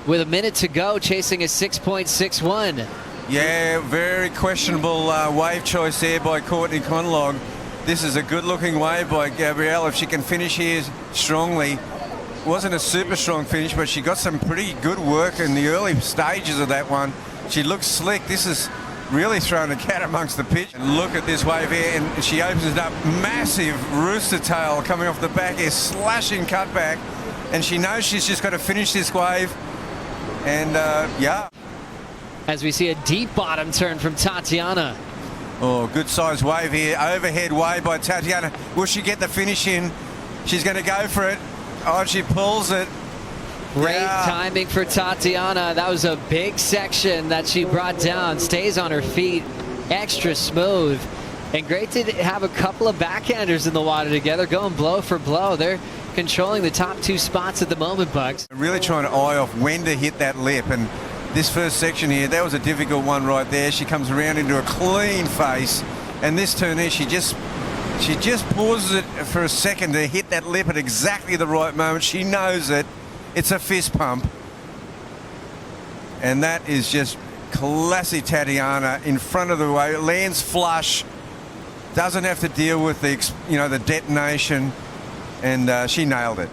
with a minute to go, chasing a 6.61. Yeah, very questionable wave choice there by Courtney Conlog. This is a good-looking wave by Gabrielle. If she can finish here strongly, wasn't a super strong finish, but she got some pretty good work in the early stages of that one. She looks slick. This is really throwing a cat amongst the pitch. And look at this wave here, and she opens it up. Massive rooster tail coming off the back here, slashing cutback, and she knows she's just got to finish this wave. And yeah. As we see a deep bottom turn from Tatiana. Oh, good sized wave here. Overhead wave by Tatiana. Will she get the finish in? She's going to go for it. Oh, she pulls it. Great timing for Tatiana. That was a big section that she brought down. Stays on her feet. Extra smooth. And great to have a couple of backhanders in the water together, going blow for blow. They're controlling the top two spots at the moment, Bugs. Really trying to eye off when to hit that lip. And this first section here, that was a difficult one right there. She comes around into a clean face. And this turn here, she just pauses it for a second to hit that lip at exactly the right moment. She knows it. It's a fist pump. And that is just classy Tatiana in front of the wave. Lands flush. Doesn't have to deal with the detonation. And she nailed it.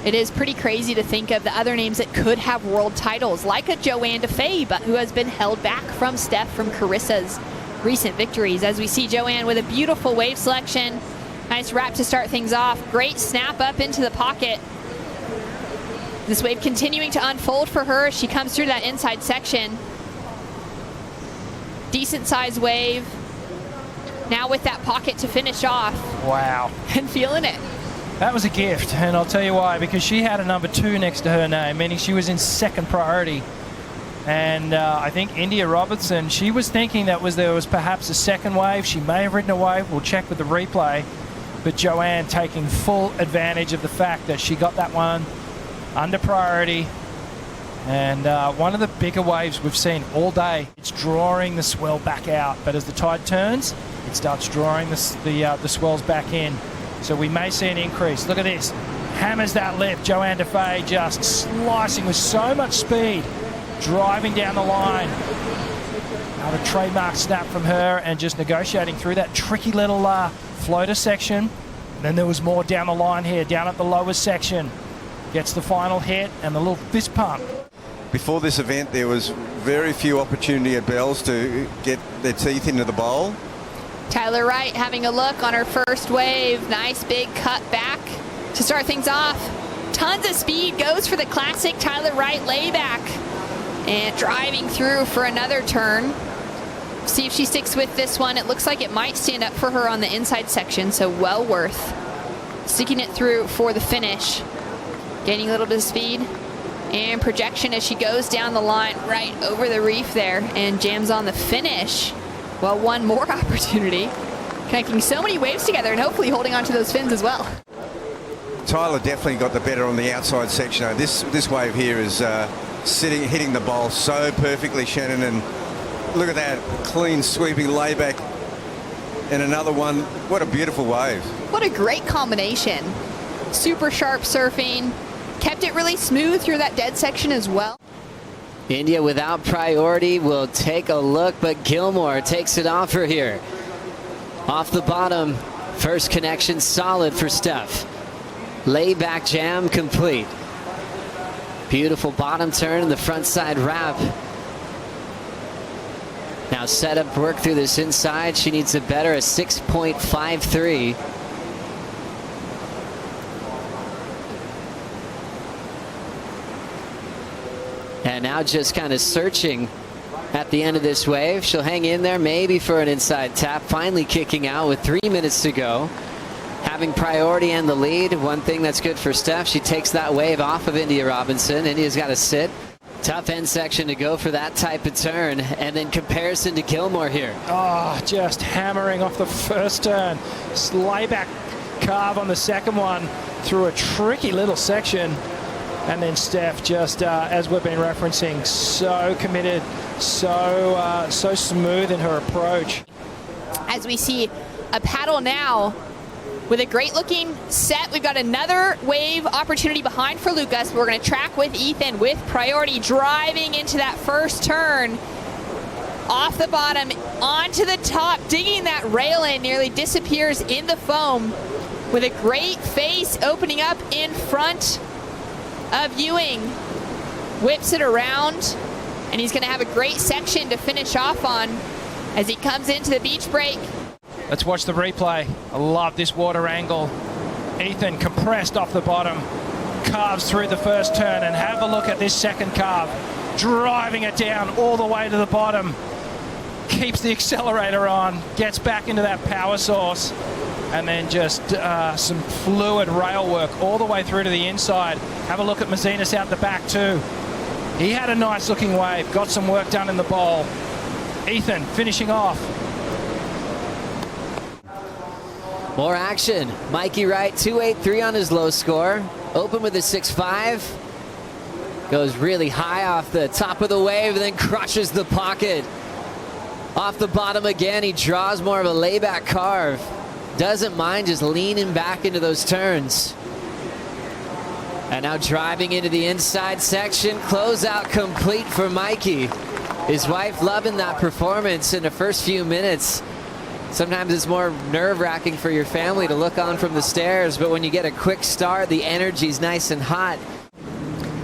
It is pretty crazy to think of the other names that could have world titles, like a Joanne DeFay, but who has been held back from Steph, from Carissa's recent victories. As we see Joanne with a beautiful wave selection. Nice wrap to start things off. Great snap up into the pocket. This wave continuing to unfold for her as she comes through that inside section. Decent sized wave. Now with that pocket to finish off. Wow. And feeling it. That was a gift, and I'll tell you why. Because she had a number 2 next to her name, meaning she was in second priority. And I think India Robertson, she was thinking there was perhaps a second wave. She may have ridden a wave. We'll check with the replay. But Joanne taking full advantage of the fact that she got that one under priority. And one of the bigger waves we've seen all day. It's drawing the swell back out, but as the tide turns, it starts drawing the swells back in. So we may see an increase. Look at this. Hammers that lip. Joanne DeFay just slicing with so much speed, driving down the line. Another trademark snap from her, and just negotiating through that tricky little floater section. And then there was more down the line here, down at the lower section. Gets the final hit and the little fist pump. Before this event, there was very few opportunity at Bells to get their teeth into the bowl. Tyler Wright having a look on her first wave. Nice big cut back to start things off. Tons of speed, goes for the classic Tyler Wright layback. And driving through for another turn. See if she sticks with this one. It looks like it might stand up for her on the inside section, so well worth sticking it through for the finish. Gaining a little bit of speed and projection as she goes down the line right over the reef there and jams on the finish. Well, one more opportunity. Connecting so many waves together and hopefully holding onto those fins as well. Tyler definitely got the better on the outside section. This wave here is hitting the bowl so perfectly, Shannon. And look at that clean sweeping layback. And another one. What a beautiful wave. What a great combination. Super sharp surfing. Kept it really smooth through that dead section as well. India without priority will take a look, but Gilmore takes it off her here. Off the bottom, first connection solid for Steph. Layback jam complete. Beautiful bottom turn and the front side wrap. Now set up work through this inside. She needs a better, a 6.53. And now just kind of searching at the end of this wave. She'll hang in there maybe for an inside tap. Finally kicking out with 3 minutes to go. Having priority and the lead. One thing that's good for Steph, she takes that wave off of India Robinson. India's got to sit. Tough end section to go for that type of turn. And then comparison to Gilmore here. Oh, just hammering off the first turn. Layback carve on the second one through a tricky little section. And then Steph just, as we've been referencing, so committed, so smooth in her approach. As we see a paddle now with a great looking set. We've got another wave opportunity behind for Lucas. We're going to track with Ethan with priority, driving into that first turn. Off the bottom, onto the top, digging that rail in, nearly disappears in the foam with a great face opening up in front of Ewing. Whips it around, and he's going to have a great section to finish off on as he comes into the beach break. Let's watch the replay. I love this water angle. Ethan compressed off the bottom, carves through the first turn, and have a look at this second carve. Driving it down all the way to the bottom. Keeps the accelerator on, gets back into that power source, and then just some fluid rail work all the way through to the inside. Have a look at Mazinas out the back too. He had a nice looking wave, got some work done in the bowl. Ethan finishing off. More action. Mikey Wright, 2.83 on his low score. Open with a 6.5. Goes really high off the top of the wave and then crushes the pocket. Off the bottom again, he draws more of a layback carve. Doesn't mind just leaning back into those turns. And now driving into the inside section. Closeout complete for Mikey. His wife loving that performance in the first few minutes. Sometimes it's more nerve-wracking for your family to look on from the stairs, but when you get a quick start, the energy's nice and hot.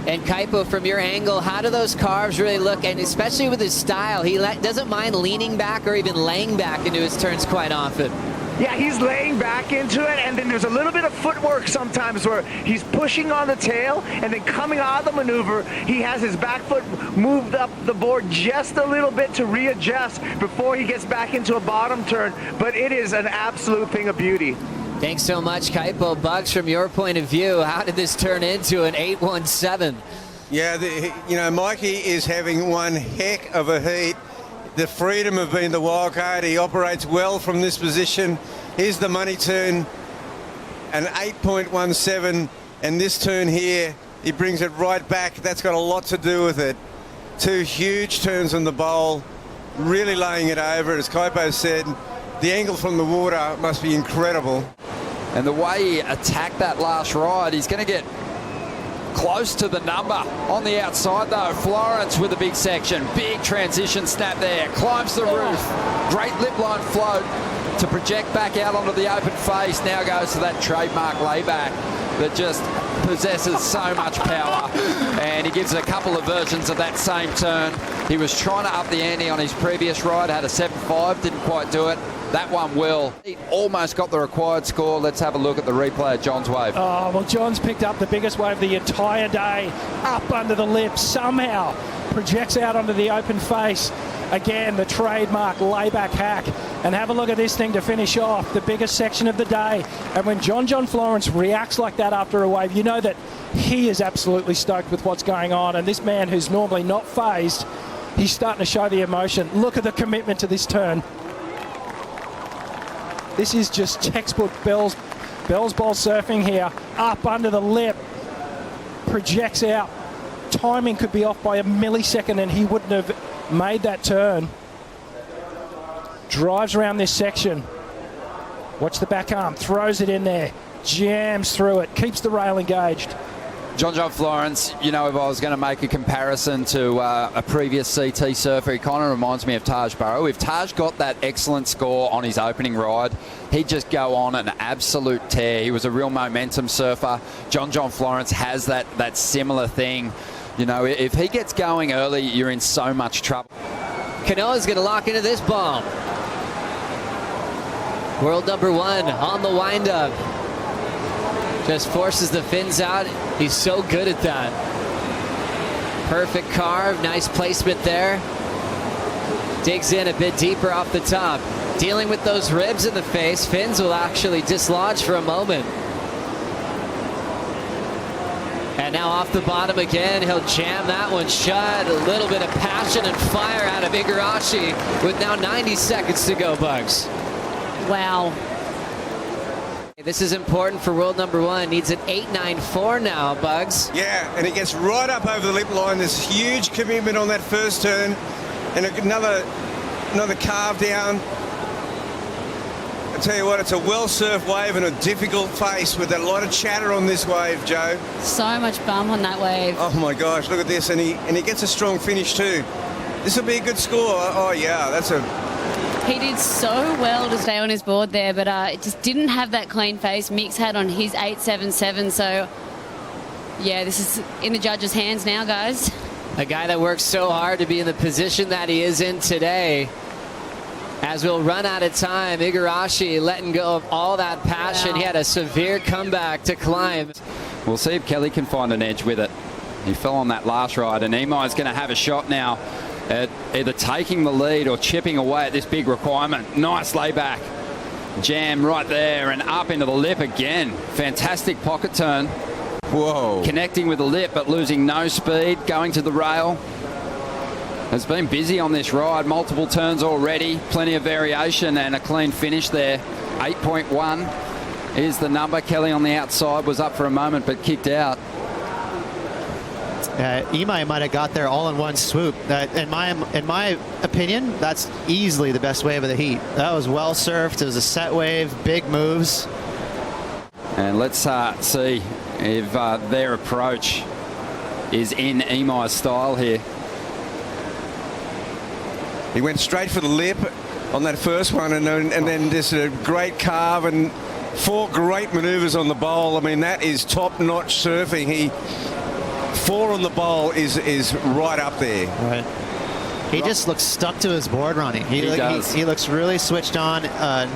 And Kaipo, from your angle, how do those carves really look? And especially with his style, he doesn't mind leaning back or even laying back into his turns quite often. Yeah, he's laying back into it, and then there's a little bit of footwork sometimes where he's pushing on the tail, and then coming out of the maneuver, he has his back foot moved up the board just a little bit to readjust before he gets back into a bottom turn. But it is an absolute thing of beauty. Thanks so much, Kaipo. Bugs, from your point of view, how did this turn into an 8.17? Yeah, Mikey is having one heck of a heat. The freedom of being the wild card. He operates well from this position. Here's the money turn, an 8.17, and this turn here, he brings it right back. That's got a lot to do with it. Two huge turns on the bowl, really laying it over. As Kaipo said, the angle from the water must be incredible. And the way he attacked that last ride, he's going to get close to the number. On the outside though, Florence with a big section. Big transition snap there. Climbs the roof. Great lip line float to project back out onto the open face. Now goes to that trademark layback that just possesses so much power. And he gives a couple of versions of that same turn. He was trying to up the ante on his previous ride. Had a 7.5, didn't quite do it. That one will. He almost got the required score. Let's have a look at the replay of John's wave. Oh, well, John's picked up the biggest wave the entire day. Up under the lip, somehow projects out onto the open face. Again, the trademark layback hack. And have a look at this thing to finish off, the biggest section of the day. And when John Florence reacts like that after a wave, you know that he is absolutely stoked with what's going on. And this man who's normally not phased, he's starting to show the emotion. Look at the commitment to this turn. This is just textbook Bell's ball surfing here. Up under the lip, projects out. Timing could be off by a millisecond and he wouldn't have made that turn. Drives around this section. Watch the back arm, throws it in there, jams through it, keeps the rail engaged. John Florence, if I was going to make a comparison to a previous CT surfer, he kind of reminds me of Taj Burrow. If Taj got that excellent score on his opening ride, he'd just go on an absolute tear. He was a real momentum surfer. John Florence has that similar thing. If he gets going early, you're in so much trouble. Kanoa's going to lock into this bomb. World number one on the windup. Just forces the fins out. He's so good at that. Perfect carve, nice placement there. Digs in a bit deeper off the top. Dealing with those ribs in the face, fins will actually dislodge for a moment. And now off the bottom again, he'll jam that one shut. A little bit of passion and fire out of Igarashi with now 90 seconds to go, Bugs. Wow. This is important for world number one. Needs an 8.94 now, Bugs. Yeah, and he gets right up over the lip line. There's huge commitment on that first turn. And another carve down. tell you what, it's a well-surfed wave and a difficult face with a lot of chatter on this wave, Joe. So much bum on that wave. Oh my gosh, look at this, and he gets a strong finish too. This will be a good score. Oh yeah, that's a... He did so well to stay on his board there, but it just didn't have that clean face Mick's had on his 877. So, yeah, this is in the judges' hands now, guys. A guy that works so hard to be in the position that he is in today. As we'll run out of time, Igarashi letting go of all that passion. Wow. He had a severe comeback to climb. We'll see if Kelly can find an edge with it. He fell on that last ride, and Imai's going to have a shot now at either taking the lead or chipping away at this big requirement. Nice layback. Jam right there and up into the lip again. Fantastic pocket turn. Whoa. Connecting with the lip but losing no speed, going to the rail. Has been busy on this ride, multiple turns already, plenty of variation and a clean finish there. 8.1 is the number. Kelly on the outside was up for a moment but kicked out. Imai might have got there all in one swoop. In my opinion, that's easily the best wave of the heat. That was well surfed. It was a set wave, big moves. And let's see if their approach is in Imai's style here. He went straight for the lip on that first one, and then just a great carve and 4 great manoeuvres on the bowl. I mean, that is top-notch surfing. 4 on the bowl is right up there. Right. He just looks stuck to his board, Ronnie. He looks really switched on,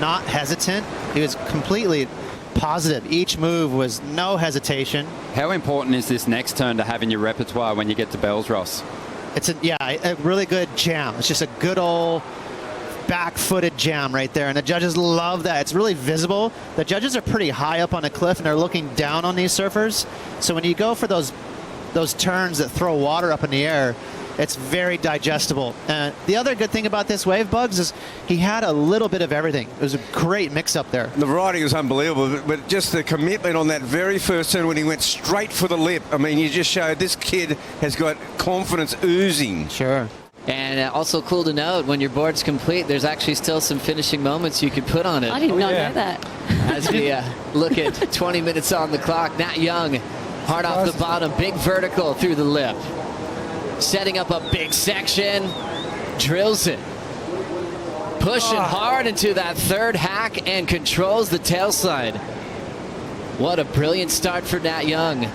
not hesitant. He was completely positive. Each move was no hesitation. How important is this next turn to have in your repertoire when you get to Bells, Ross? It's a really good jam. It's just a good old back-footed jam right there, and the judges love that. It's really visible. The judges are pretty high up on a cliff, and they're looking down on these surfers. So when you go for those turns that throw water up in the air, it's very digestible. The other good thing about this wave, Bugs, is he had a little bit of everything. It was a great mix-up there. The riding was unbelievable, but just the commitment on that very first turn when he went straight for the lip. I mean, you just showed this kid has got confidence oozing. Sure. And also cool to note, when your board's complete, there's actually still some finishing moments you could put on it. I did not know that. As we look at 20 minutes on the clock, Nat Young, hard off the bottom, big vertical through the lip. Setting up a big section, drills it. Pushing hard into that third hack and controls the tail slide. What a brilliant start for Nat Young.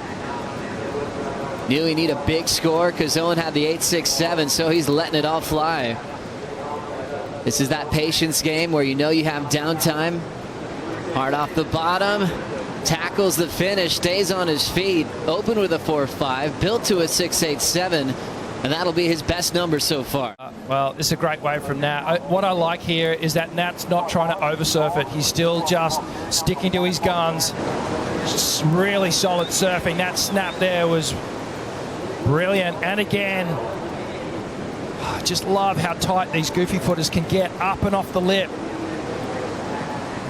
Knew he needed a big score because Owen had the 8.67, so he's letting it all fly. This is that patience game where you know you have downtime. Hard off the bottom, tackles the finish, stays on his feet, open with a 4.5, built to a 6.87, and that'll be his best number so far. Well, it's a great wave from Nat. What I like here is that Nat's not trying to oversurf it. He's still just sticking to his guns. Just really solid surfing. That snap there was brilliant. And again, I just love how tight these goofy footers can get up and off the lip.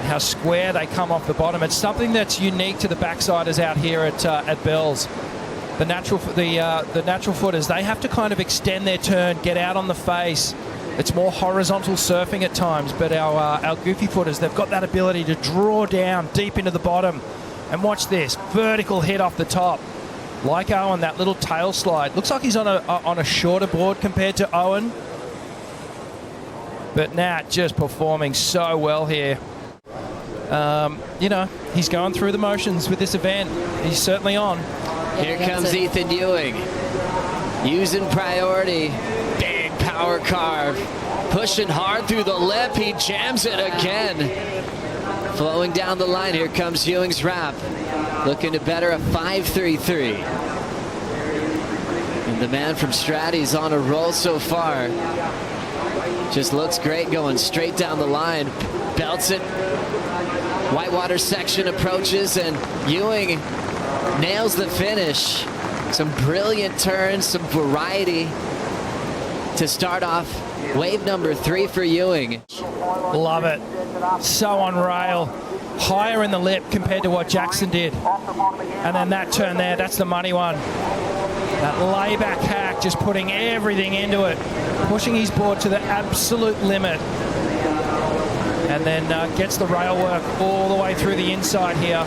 How square they come off the bottom. It's something that's unique to the backsiders out here at Bells. The natural footers, they have to kind of extend their turn, get out on the face. It's more horizontal surfing at times, but our goofy footers, they've got that ability to draw down deep into the bottom. And watch this, vertical hit off the top. Like Owen, that little tail slide. Looks like he's on a shorter board compared to Owen. But Nat just performing so well here. He's going through the motions with this event. He's certainly on. Here comes Ethan Ewing. Using priority. Big power carve. Pushing hard through the lip. He jams it again. Flowing down the line. Here comes Ewing's wrap. Looking to better a 5.33. And the man from Stratty's on a roll so far. Just looks great going straight down the line. Belts it. Whitewater section approaches, and Ewing nails the finish. Some brilliant turns, some variety to start off wave number 3 for Ewing. Love it. So on rail. Higher in the lip compared to what Jackson did. And then that turn there, that's the money one. That layback hack, just putting everything into it. Pushing his board to the absolute limit. and then gets the rail work all the way through the inside here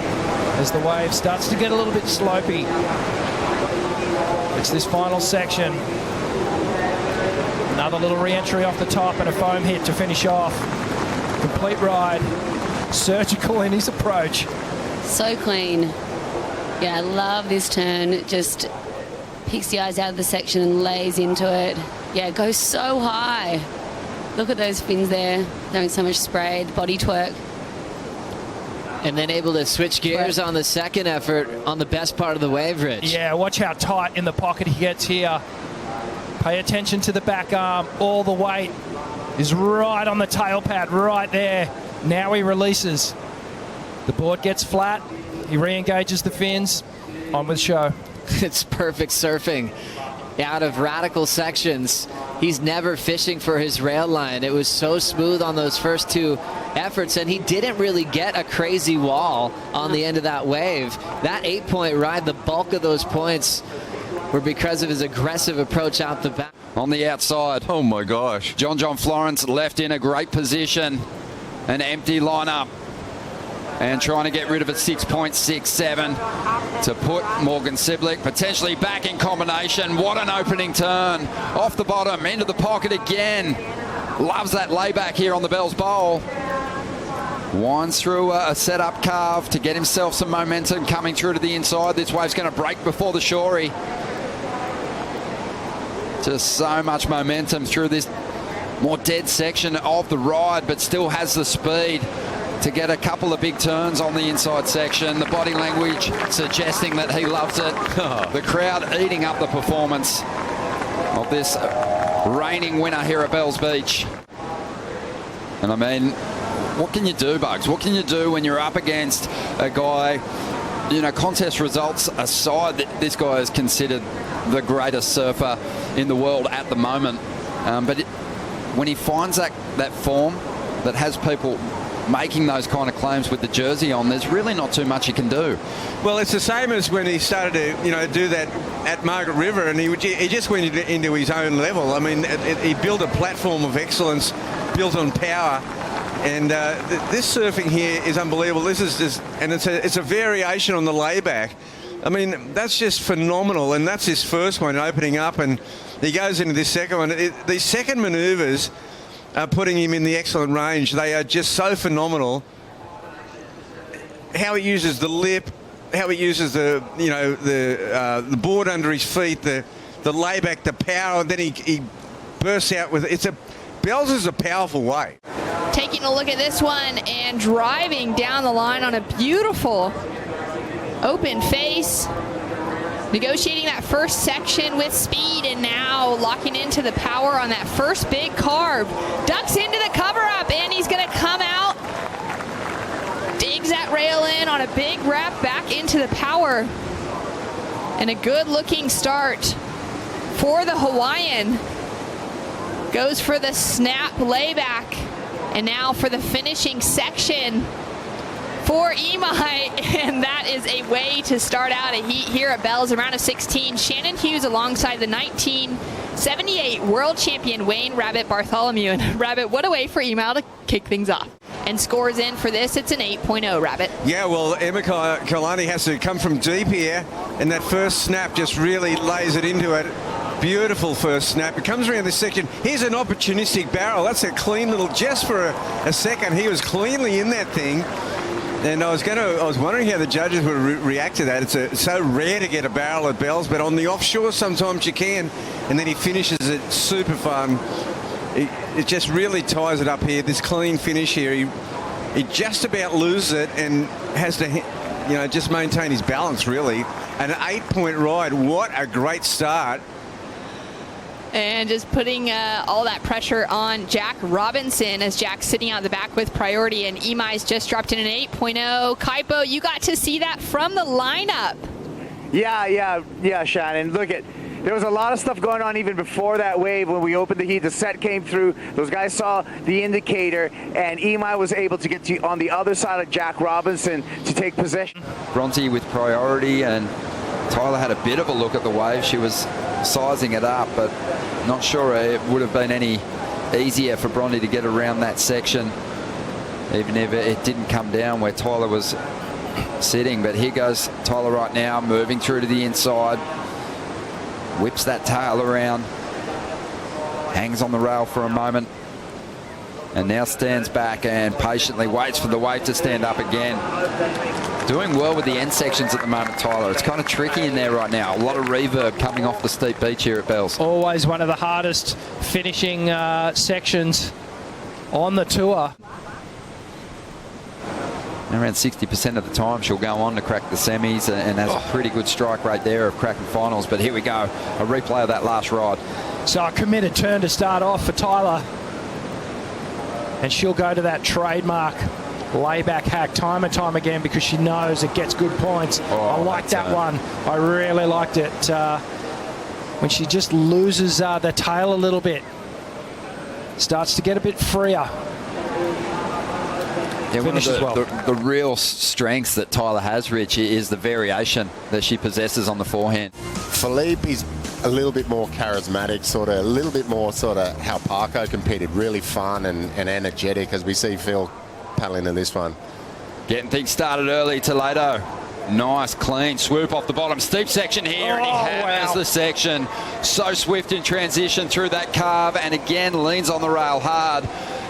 as the wave starts to get a little bit slopey. It's this final section. Another little re-entry off the top and a foam hit to finish off. Complete ride. Surgical in his approach. So clean. Yeah, I love this turn. Just picks the eyes out of the section and lays into it. Yeah, it goes so high. Look at those fins there. Throwing so much spray, the body twerk. And then able to switch gears on the second effort on the best part of the wave, Rich. Yeah, watch how tight in the pocket he gets here. Pay attention to the back arm. All the weight is right on the tail pad, right there. Now he releases. The board gets flat. He re-engages the fins. On with show. It's perfect surfing out of radical sections. He's never fishing for his rail line. It was so smooth on those first two efforts, and he didn't really get a crazy wall on the end of that wave. That 8-point ride, the bulk of those points were because of his aggressive approach out the back. On the outside. Oh my gosh. John Florence left in a great position. An empty lineup. And trying to get rid of a 6.67 to put Morgan Siblick potentially back in combination. What an opening turn. Off the bottom, into the pocket again. Loves that layback here on the Bell's Bowl. Winds through a setup carve to get himself some momentum coming through to the inside. This wave's going to break before the shorey. Just so much momentum through this more dead section of the ride, but still has the speed to get a couple of big turns on the inside section. The body language suggesting that he loves it. The crowd eating up the performance of this reigning winner here at Bells Beach. And I mean, what can you do, Bugs? What can you do when you're up against a guy, you know, contest results aside, this guy is considered the greatest surfer in the world at the moment. When he finds that form that has people making those kind of claims with the jersey on, there's really not too much he can do. Well, it's the same as when he started to, do that at Margaret River, and he just went into his own level. I mean, he built a platform of excellence built on power, and this surfing here is unbelievable. This is just, and it's a variation on the layback. I mean, that's just phenomenal, and that's his first one opening up, and he goes into this second one. These second manoeuvres are putting him in the excellent range. They are just so phenomenal. How he uses the lip, how he uses the board under his feet, the layback, the power, and then he bursts out with it. Bells is a powerful wave. Taking a look at this one and driving down the line on a beautiful open face. Negotiating that first section with speed, and now locking into the power on that first big carve. Ducks into the cover-up, and he's going to come out. Digs that rail in on a big wrap back into the power. And a good-looking start for the Hawaiian. Goes for the snap layback. And now for the finishing section for Imai, and that is a way to start out a heat here at Bells, a round of 16. Shannon Hughes alongside the 1978 world champion Wayne Rabbit Bartholomew. And Rabbit, what a way for Imai to kick things off. And scores in for this, it's an 8.0, Rabbit. Yeah, well, Emma Kalani has to come from deep here, and that first snap just really lays it into it. Beautiful first snap. It comes around this section. Here's an opportunistic barrel. That's a clean little, just for a second, he was cleanly in that thing. And I was wondering how the judges would react to that. It's so rare to get a barrel at Bells, but on the offshore sometimes you can. And then he finishes it super fun. It just really ties it up here. This clean finish here. He just about loses it and has to, just maintain his balance really. An 8-point ride. What a great start. And just putting all that pressure on Jack Robinson as Jack's sitting out the back with priority, and Imai's just dropped in an 8.0. Kaipo, you got to see that from the lineup. Yeah, Shannon. Look there was a lot of stuff going on even before that wave when we opened the heat. The set came through. Those guys saw the indicator, and Imai was able to get on the other side of Jack Robinson to take possession. Bronte with priority, and Tyler had a bit of a look at the wave. She was sizing it up, but not sure it would have been any easier for Bronte to get around that section. even if it didn't come down where Tyler was sitting. But here goes Tyler right now, moving through to the inside. Whips that tail around. Hangs on the rail for a moment. And now stands back and patiently waits for the wave to stand up again. Doing well with the end sections at the moment, Tyler. It's kind of tricky in there right now. A lot of reverb coming off the steep beach here at Bells. Always one of the hardest finishing sections on the tour. Around 60% of the time she'll go on to crack the semis and has a pretty good strike rate there of cracking finals. But here we go, a replay of that last ride. So a committed turn to start off for Tyler. And she'll go to that trademark layback hack time and time again because she knows it gets good points. I like that one. I really liked it. When she just loses the tail a little bit. Starts to get a bit freer. Yeah, one of the real strengths that Tyler has, Rich, is the variation that she possesses on the forehand. Philippe is a little bit more charismatic, a little bit more how Parko competed, really fun and energetic, as we see Phil paddling in this one. Getting things started early, Toledo. Nice, clean swoop off the bottom. Steep section here, and he hammers the section. So swift in transition through that carve, and again leans on the rail hard.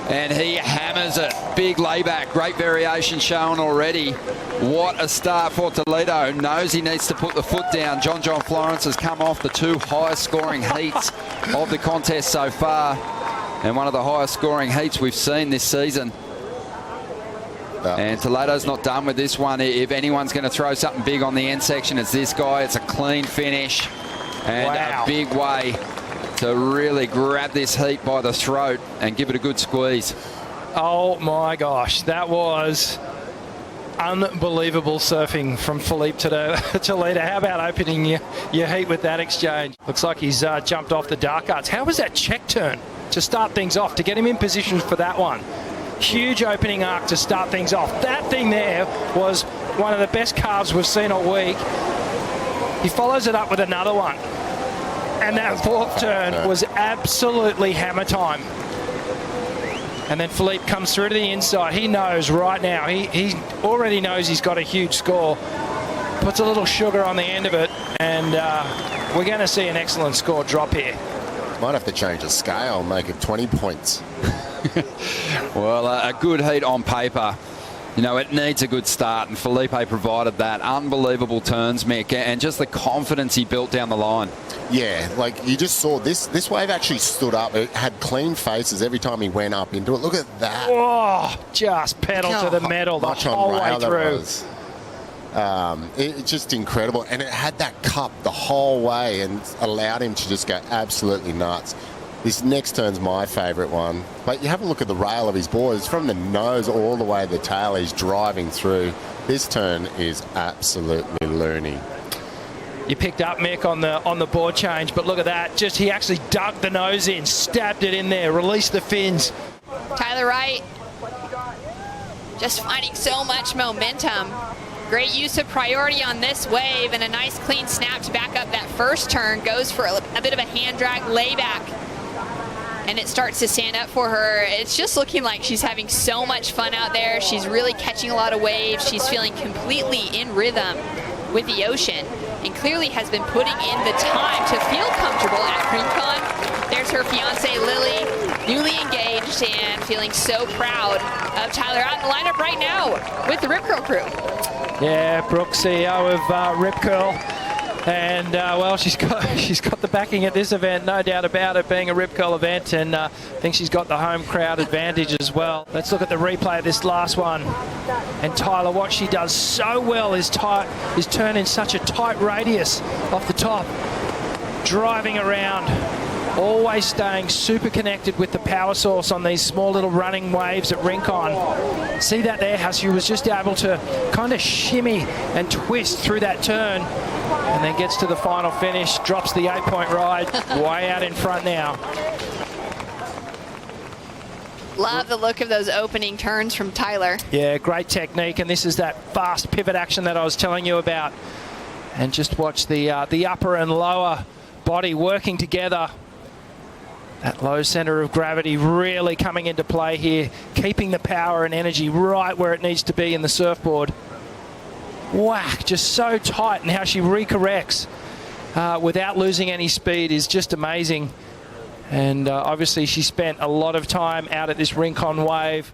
And he hammers it. Big layback. Great variation shown already. What a start for Toledo. Knows he needs to put the foot down. John Florence has come off the two highest scoring heats of the contest so far. And one of the highest scoring heats we've seen this season. And Toledo's not done with this one. If anyone's going to throw something big on the end section, it's this guy. It's a clean finish. And a big way to really grab this heat by the throat and give it a good squeeze. Oh my gosh, that was unbelievable surfing from Philippe Toledo. How about opening your heat with that exchange? Looks like he's jumped off the dark arts. How was that check turn to start things off, to get him in position for that one? Huge opening arc to start things off. That thing there was one of the best carves we've seen all week. He follows it up with another one. And that fourth turn was absolutely hammer time. And then Philippe comes through to the inside. He knows right now, he already knows he's got a huge score. Puts a little sugar on the end of it, and we're going to see an excellent score drop here. Might have to change the scale, make it 20 points. Well, a good heat on paper. You know, it needs a good start, and Felipe provided that. Unbelievable turns, Mick, and just the confidence he built down the line. Yeah, like you just saw this wave actually stood up. It had clean faces every time he went up into it. Look at that. Oh, just pedal to the metal the whole way through. It's just incredible. And it had that cup the whole way and allowed him to just go absolutely nuts. This next turn's my favourite one. But you have a look at the rail of his board. It's from the nose all the way to the tail. He's driving through. This turn is absolutely loony. You picked up, Mick, on the board change, but look at that. Just he actually dug the nose in, stabbed it in there, released the fins. Tyler Wright just finding so much momentum. Great use of priority on this wave and a nice clean snap to back up that first turn. Goes for a bit of a hand drag layback. And it starts to stand up for her. It's just looking like she's having so much fun out there. She's really catching a lot of waves. She's feeling completely in rhythm with the ocean and clearly has been putting in the time to feel comfortable at CreamCon. There's her fiance, Lily, newly engaged and feeling so proud of Tyler out in the lineup right now with the Rip Curl crew. Yeah, Brooke, CEO of Rip Curl. And, well, she's got the backing at this event, no doubt about it, being a Rip Curl event, and I think she's got the home crowd advantage as well. Let's look at the replay of this last one. And Tyler, what she does so well is turn in such a tight radius off the top, driving around, always staying super connected with the power source on these small little running waves at Rincon. See that there, how she was just able to kind of shimmy and twist through that turn, and then gets to the final finish, drops the 8-point ride, way out in front now. Love the look of those opening turns from Tyler. Yeah, great technique, and this is that fast pivot action that I was telling you about. And just watch the upper and lower body working together. That low center of gravity really coming into play here, keeping the power and energy right where it needs to be in the surfboard. Whack, just so tight, and how she recorrects without losing any speed is just amazing. And obviously she spent a lot of time out at this Rincon wave.